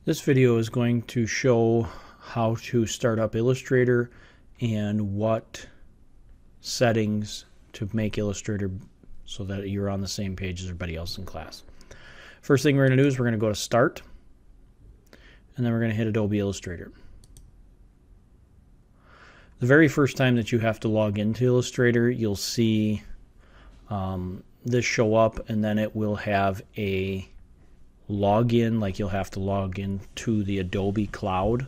This video is going to show how to start up Illustrator and what settings to make Illustrator so that you're on the same page as everybody else in class. First thing we're going to do is we're going to go to Start, and then we're going to hit Adobe Illustrator. The very first time that you have to log into Illustrator, you'll see this show up, and then it will have a login, like you'll have to log in to the Adobe Cloud.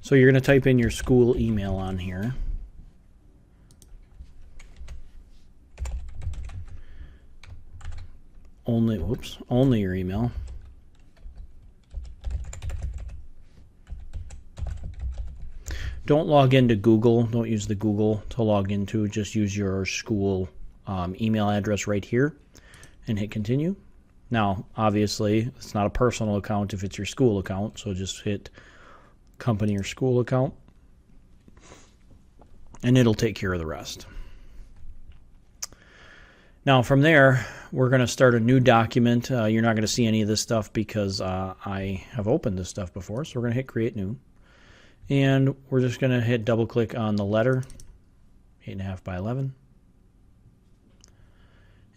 So you're going to type in your school email on here. Only your email. Don't log into Google. Don't use the Google to log into. Just use your school email address right here and hit continue. Now, obviously, it's not a personal account if it's your school account, so just hit company or school account, and it'll take care of the rest. Now, from there, we're going to start a new document. You're not going to see any of this stuff because I have opened this stuff before, so we're going to hit Create New. And we're just going to hit double click on the letter, 8.5 by 11,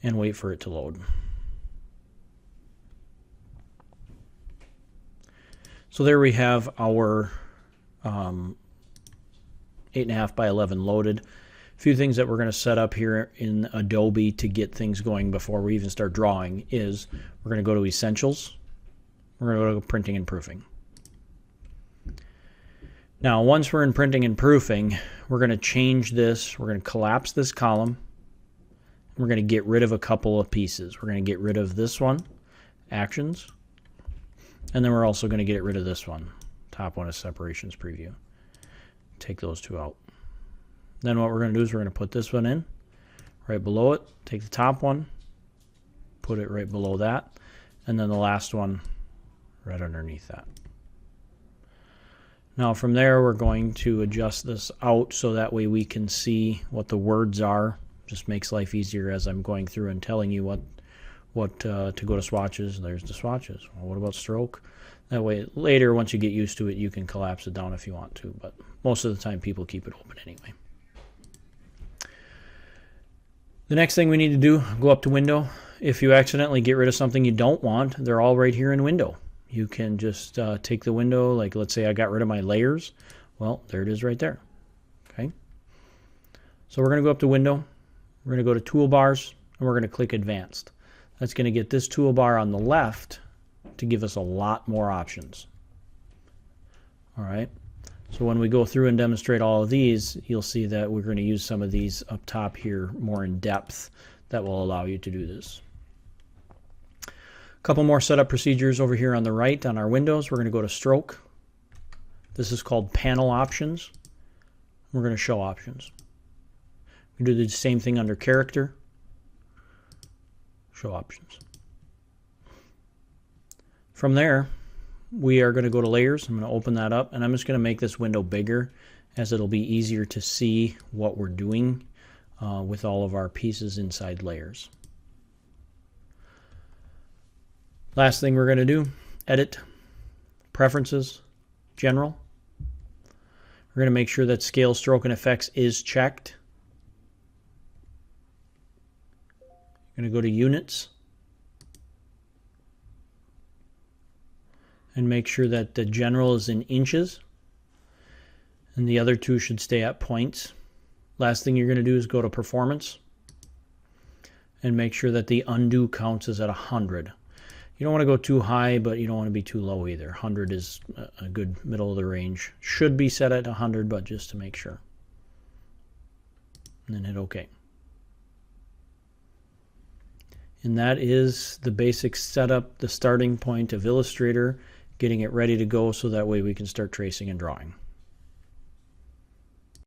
and wait for it to load. So there we have our 8.5 by 11 loaded. A few things that we're going to set up here in Adobe to get things going before we even start drawing is we're going to go to Essentials. We're going to go to Printing and Proofing. Now, once we're in Printing and Proofing, we're going to change this. We're going to collapse this column. We're going to get rid of a couple of pieces. We're going to get rid of this one, Actions. And then we're also going to get rid of this one. Top one is Separations Preview. Take those two out. Then what we're going to do is we're going to put this one in right below it. Take the top one, put it right below that, and then the last one right underneath that. Now from there we're going to adjust this out so that way we can see what the words are. Just makes life easier as I'm going through and telling you what to go to swatches. There's the swatches. Well, what about stroke? That way later, once you get used to it, you can collapse it down if you want to, but most of the time people keep it open anyway. The next thing we need to do, go up to Window. If you accidentally get rid of something you don't want, they're all right here in Window. You can just take the window, like let's say I got rid of my layers. Well, there it is right there. Okay. So we're going to go up to Window. We're going to go to Toolbars, and we're going to click Advanced. That's going to get this toolbar on the left to give us a lot more options. All right. So when we go through and demonstrate all of these, you'll see that we're going to use some of these up top here more in depth that will allow you to do this. Couple more setup procedures over here on the right on our windows. We're going to go to Stroke. This is called Panel Options. We're going to Show Options. We do the same thing under Character. Show Options. From there, we are going to go to Layers. I'm going to open that up, and I'm just going to make this window bigger as it'll be easier to see what we're doing with all of our pieces inside Layers. Last thing we're going to do, Edit, Preferences, General. We're going to make sure that Scale, Stroke, and Effects is checked. We're going to go to Units and make sure that the General is in inches, and the other two should stay at points. Last thing you're going to do is go to Performance and make sure that the undo counts is at 100. You don't want to go too high, but you don't want to be too low either. 100 is a good middle of the range. Should be set at 100, but just to make sure. And then hit OK. And that is the basic setup, the starting point of Illustrator, getting it ready to go so that way we can start tracing and drawing.